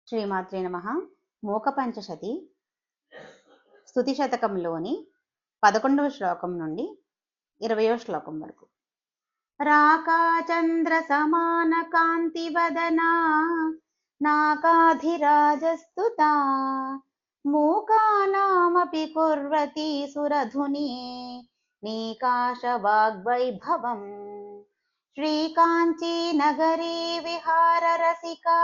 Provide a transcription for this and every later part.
శ్రీమాత్రే నమః. మూక పంచశతి స్తుతి శతకంలోని 11వ శ్లోకం నుండి 20వ శ్లోకం వరకు. రాకాచంద్ర సమాన కాంతి వదనా నాకాధిరాజస్తుతా మూకానామపి కుర్వతి సురధుని నీకాశ వాగ్వైభవం. శ్రీకాంచీ నగరీ విహార రసికా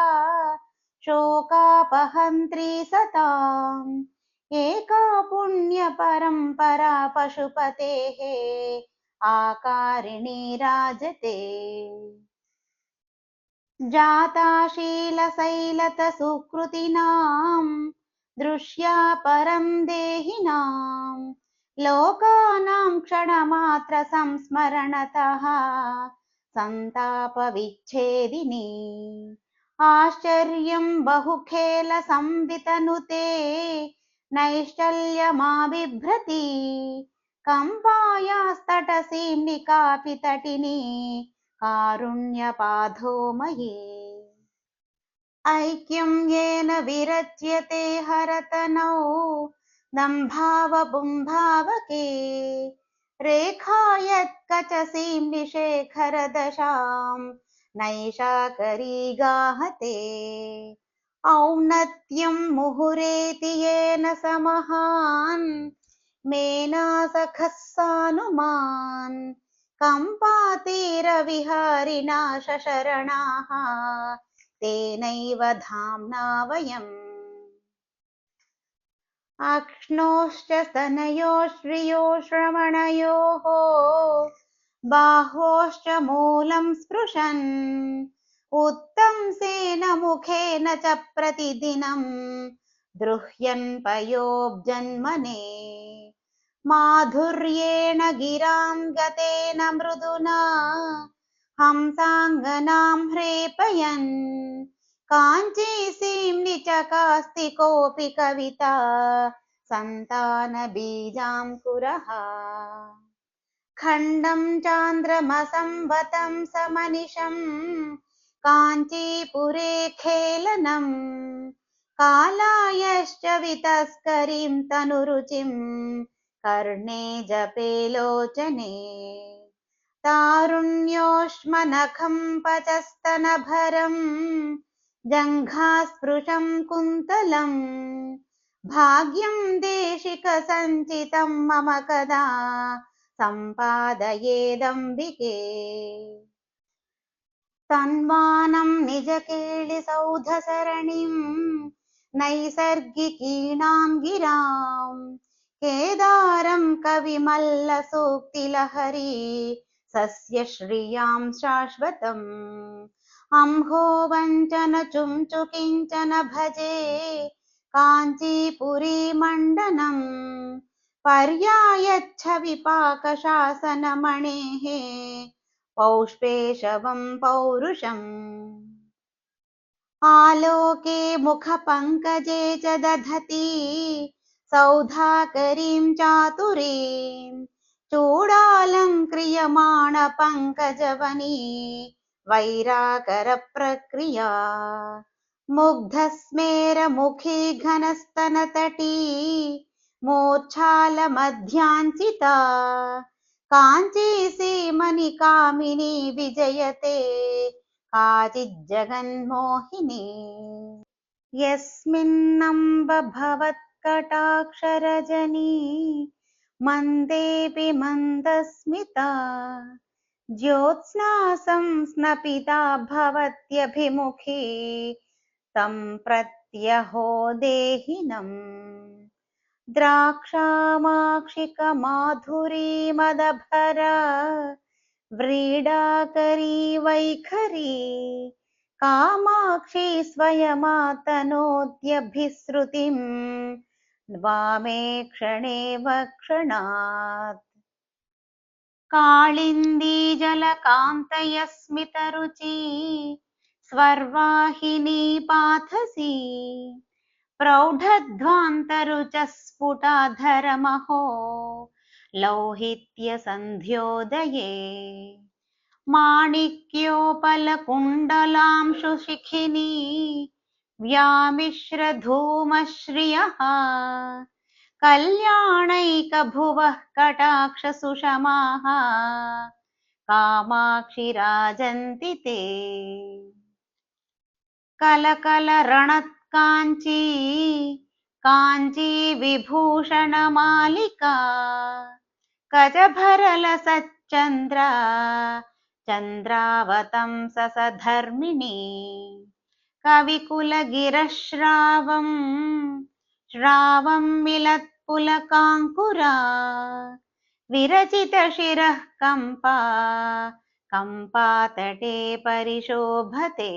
శోకాపహంత్రీ సతాం ఏకా పుణ్య పరంపరా పశుపతేః ఆకారిణీ రాజతే. జాతాశీలశైలత సుకృతినాం దృశ్యా పరం దేహినాం లోకానాం క్షణమాత్ర సంస్మరణతః సంతాప విచ్ఛేదిని. ఆశ్చర్యం బహుఖేల సంవితనుతే నైశ్చల్యమాబిభ్రతి కంపాయాస్తటసీం నికాపితటిని కారుణ్యపాధో మయే. ఐక్యం येन విరచ్యతే హరతనౌ దంభావపుంభావకే రేఖాయత్కచసీం నిశేఖరదశాం నైషాకరీ గాహతే. ఔన్నత్యం ముహురేతి येन సమహాన్ మేనాసఖः సానుమాన్ కంపాతీరవిహారిణా శరణాః తేనైవ ధామ్నా వయం. అక్ష్ణోశ్చ స్తనయో శ్రియో శ్రవణయోః బాహోశ్చ మూలం స్పృశన్ ఉత్తంసేన ముఖేన చ ప్రతిదినం దృహ్యన్ పయోబ్జన్మనే. మాధుర్యేణ గిరాం గతేన మృదునా హంసాంగనాం హ్రేపయన్ కాంచీసీం నిచకాస్తి కోపి కవిత సంతాన బీజాంకురః. ఖండం చాంద్రమసంవతం సమనిశం కాంచీపురే ఖేళనం కాలాయశ్చ వితస్కరీం తనురుచిం కర్ణే జపే లోచనే. తారుణ్యోష్మనఖం పచస్తనభరం జంఘాస్పృశం కుంతలం భాగ్యం దేశిక సంచితం మమ కదా సంపాదయేదంబికే. తన్వానం నిజకేళి సౌధ సరణిం నైసర్గికీణాం గిరాం కేదారం కవిమల్ల సూక్తిలహరీ సస్య శ్రియాం శాశ్వతం. అంహో వంచన చుంచు కించన భజే కాంచీపురీ మండనం పర్యాయచ్ఛ విపాక శాసన మణేః పౌష్పేశవం పౌరుషం. ఆలోకే ముఖ పంకజే చ దధతి సౌధాకరీం చాతురీం చూడాలంక్రియమాణ పంకజవనీ వైరాకర ప్రక్రియా. ముగ్ధస్మేర ముఖీ ఘనస్తనతటీ మూర్ఛాల మధ్యాంచితా కాంచీసీమని కామినీ విజయతే కాచిజ్జగన్మోహిని. యస్మిన్నంబ భవత్కటాక్షరజనీ మందేపి మందస్మితా జ్యోత్స్నా సంస్నపితా భవత్యభిముఖీ తం ప్రత్యహో దేహినం. ద్రాక్షామాక్షిక మాధురీ మదభరా వ్రీడాకరీ వైఖరీ కామాక్షి స్వయమాతనోత్యభిశ్రుతిం వామే క్షణేవ క్షణాత్. కాళిందీ జలకాంతయస్మితరుచి స్వర్వాహినీ పాథసీ ప్రౌఢధ్వాంతరుచ స్ఫుటాధరమహో లౌహిత్య సంధ్యోదయే. మాణిక్యోపలకుండలాంశు శిఖినీ व्यामिश्रधूमश्रियः कल्याणैकभुवः कटाक्षसुषमाः कामाक्षि राजन्ति ते कलकलरणत्काञ्ची काञ्ची विभूषणमालिका गजभरलसच्चन्द्रा चन्द्रावतंससधर्मिणी कविकुलगिरश्रावं श्रावं मिलत्पुलकाङ्कुरा विरचितशिरः कम्पा कम्पातटे परिशोभते।